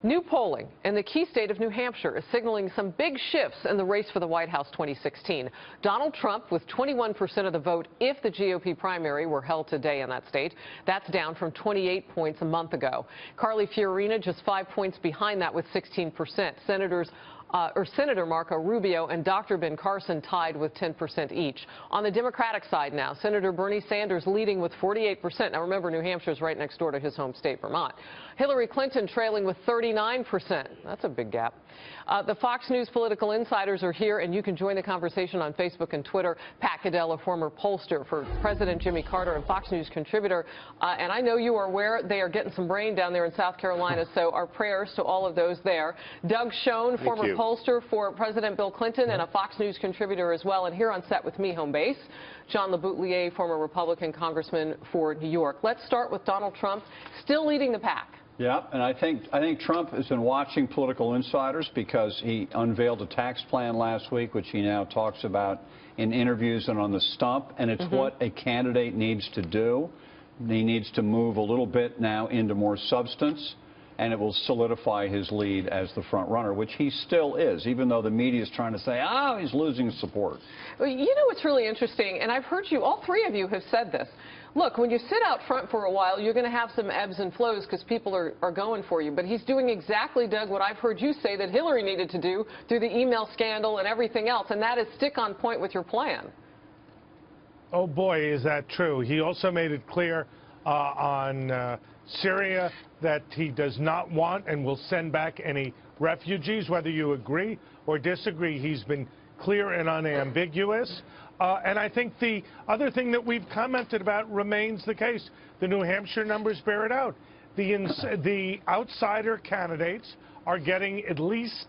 New polling in the key state of New Hampshire is signaling some big shifts in the race for the White House 2016. Donald Trump with 21% of the vote if the GOP primary were held today in that state. That's down from 28 points a month ago. Carly Fiorina just 5 points behind that with 16%. Senator Marco Rubio and Dr. Ben Carson tied with 10% each. On the Democratic side now, Senator Bernie Sanders leading with 48%. Now remember, New Hampshire is right next door to his home state, Vermont. Hillary Clinton trailing with 39%. That's a big gap. The Fox News political insiders are here, and you can join the conversation on Facebook and Twitter. Pat Caddell, a former pollster for President Jimmy Carter and Fox News contributor. And I know you are aware they are getting some rain down there in South Carolina, so our prayers to all of those there. Doug Schoen, former pollster for President Bill Clinton and a Fox News contributor as well. And here on set with me, home base, John Leboutiller, former Republican congressman for New York. Let's start with Donald Trump, still leading the pack. Yeah, and I think Trump has been watching political insiders because he unveiled a tax plan last week, which he now talks about in interviews and on the stump, and it's what a candidate needs to do. He needs to move a little bit now into more substance, and it will solidify his lead as the front runner, which he still is, even though the media is trying to say, oh, he's losing support. Well, you know what's really interesting, and I've heard you, all three of you have said this. Look, when you sit out front for a while, you're going to have some ebbs and flows because people are going for you. But he's doing exactly, Doug, what I've heard you say that Hillary needed to do through the email scandal and everything else, and that is stick on point with your plan. Oh, boy, is that true. He also made it clear on Syria that he does not want and will send back any refugees, whether you agree or disagree. He's been clear and unambiguous. And I think the other thing that we've commented about remains the case. The New Hampshire numbers bear it out. The outsider candidates are getting at least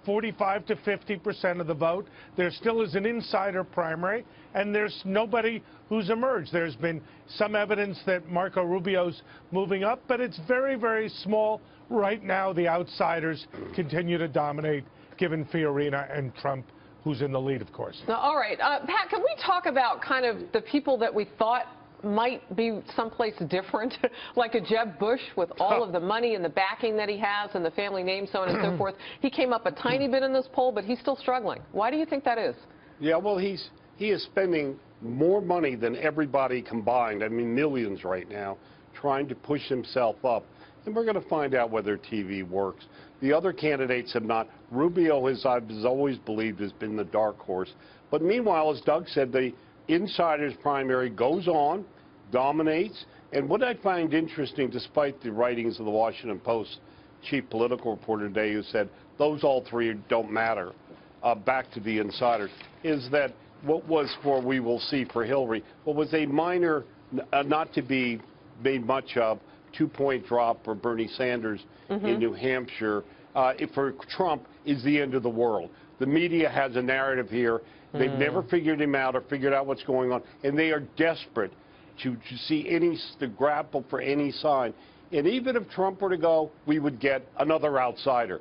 45 to 50% of the vote. There still is an insider primary, and there's nobody who's emerged. There's been some evidence that Marco Rubio's moving up, but it's very, very small. Right now, the outsiders continue to dominate, given Fiorina and Trump, who's in the lead, of course. Now, all right. Pat, can we talk about kind of the people that we thought might be someplace different, like a Jeb Bush with all of the money and the backing that he has and the family name, so on and so forth? He came up a tiny bit in this poll, but he's still struggling. Why do you think that is? Yeah, well, he is spending more money than everybody combined. I mean, millions right now, trying to push himself up. And we're going to find out whether TV works. The other candidates have not. Rubio, I've always believed, has been the dark horse. But meanwhile, as Doug said, the insider's primary goes on, dominates. And what I find interesting, despite the writings of the Washington Post chief political reporter today, who said those all three don't matter, back to the insiders, is that what was for, we will see for Hillary, what was a minor, not to be made much of, 2-point drop for Bernie Sanders in New Hampshire, for Trump, is the end of the world. The media has a narrative here. They've never figured him out or figured out what's going on, and they are desperate to see to grapple for any sign. And even if Trump were to go, we would get another outsider.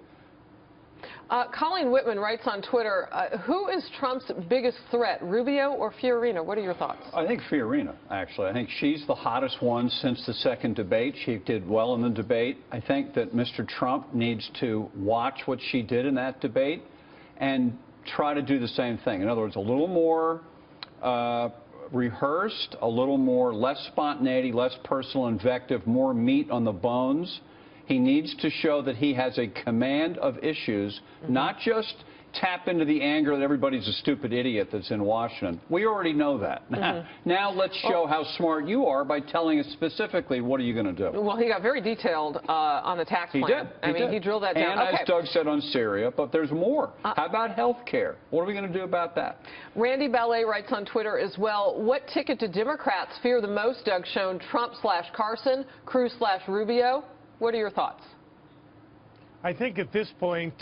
Colleen Whitman writes on Twitter, who is Trump's biggest threat, Rubio or Fiorina? What are your thoughts? I think Fiorina, actually. I think she's the hottest one since the second debate. She did well in the debate. I think that Mr. Trump needs to watch what she did in that debate and try to do the same thing. In other words, a little more rehearsed, a little more, less spontaneity, less personal invective, more meat on the bones. He needs to show that he has a command of issues, not just tap into the anger that everybody's a stupid idiot that's in Washington. We already know that. Now let's show how smart you are by telling us specifically what are you going to do. Well, he got very detailed on the tax plan. He did. He drilled that down. And as Doug said on Syria, but there's more. How about health care? What are we going to do about that? Randy Ballet writes on Twitter as well, what ticket do Democrats fear the most, Doug Schoen, Trump/Carson, Cruz/Rubio? What are your thoughts? I think at this point,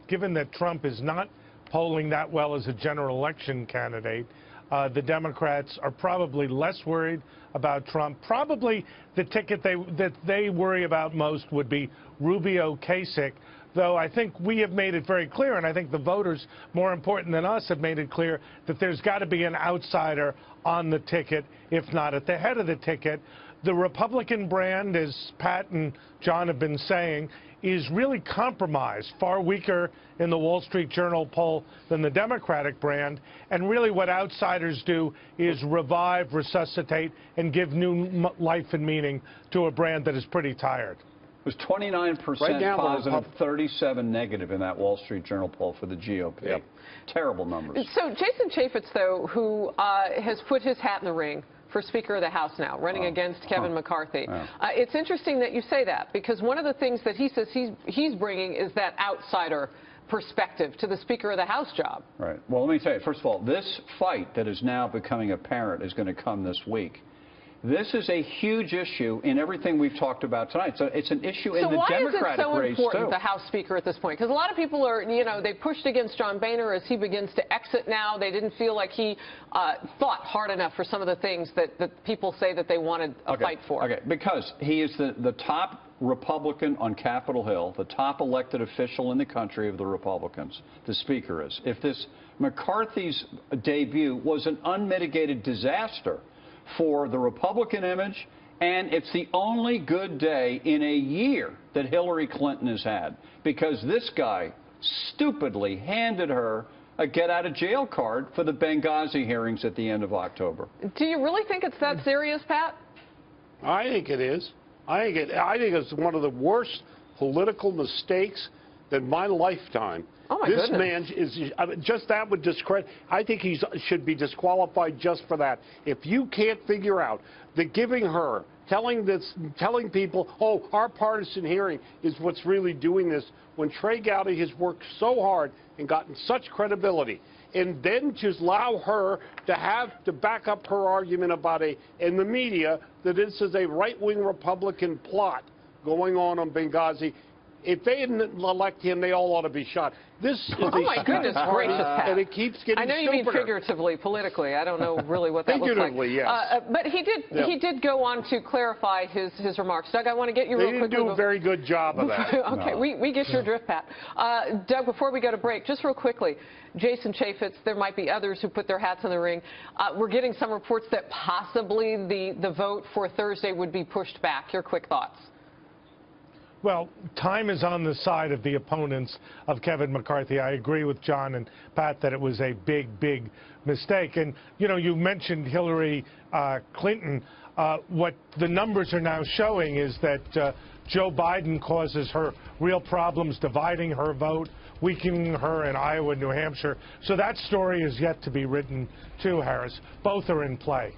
given that Trump is not polling that well as a general election candidate, the Democrats are probably less worried about Trump. Probably the ticket that they worry about most would be Rubio-Kasich, though I think we have made it very clear, and I think the voters, more important than us, have made it clear that there's got to be an outsider on the ticket, if not at the head of the ticket. The Republican brand, as Pat and John have been saying, is really compromised, far weaker in the Wall Street Journal poll than the Democratic brand. And really what outsiders do is revive, resuscitate, and give new life and meaning to a brand that is pretty tired. It was 29% Right now, positive, 37 negative in that Wall Street Journal poll for the GOP. Yep. Terrible numbers. So Jason Chaffetz, though, who has put his hat in the ring for Speaker of the House now, running against Kevin McCarthy. It's interesting that you say that, because one of the things that he says he's bringing is that outsider perspective to the Speaker of the House job. Right. Well, let me tell you, first of all, this fight that is now becoming apparent is going to come this week. This is a huge issue in everything we've talked about tonight. So it's an issue in the Democratic race, too. So why is it so important, the House Speaker, at this point? Because a lot of people are, you know, they pushed against John Boehner as he begins to exit now. They didn't feel like he thought hard enough for some of the things that people say that they wanted a fight for. Okay, because he is the top Republican on Capitol Hill, the top elected official in the country of the Republicans, the Speaker is. If this McCarthy's debut was an unmitigated disaster for the Republican image, and it's the only good day in a year that Hillary Clinton has had, because this guy stupidly handed her a get-out-of-jail card for the Benghazi hearings at the end of October. Do you really think it's that serious, Pat? I think it is. I think it's one of the worst political mistakes in my lifetime. Oh, my this goodness. man is just that would discredit. I think he should be disqualified just for that. If you can't figure out that giving her, telling people, oh, our partisan hearing is what's really doing this, when Trey Gowdy has worked so hard and gotten such credibility, and then just allow her to have to back up her argument about in the media that this is a right-wing Republican plot going on Benghazi. If they didn't elect him, they all ought to be shot. This is oh, my goodness gracious, Pat. And it keeps getting I know you stupider. mean figuratively, politically. I don't know really what that looks like. Figuratively, yes. But he did go on to clarify his remarks. Doug, I want to get you real quickly. They didn't do a very good job of that. Okay, No. we get your drift, Pat. Doug, before we go to break, just real quickly, Jason Chaffetz, there might be others who put their hats in the ring. We're getting some reports that possibly the vote for Thursday would be pushed back. Your quick thoughts. Well, time is on the side of the opponents of Kevin McCarthy. I agree with John and Pat that it was a big, big mistake. And, you know, you mentioned Hillary Clinton. What the numbers are now showing is that Joe Biden causes her real problems, dividing her vote, weakening her in Iowa and New Hampshire. So that story is yet to be written, too, Harris. Both are in play.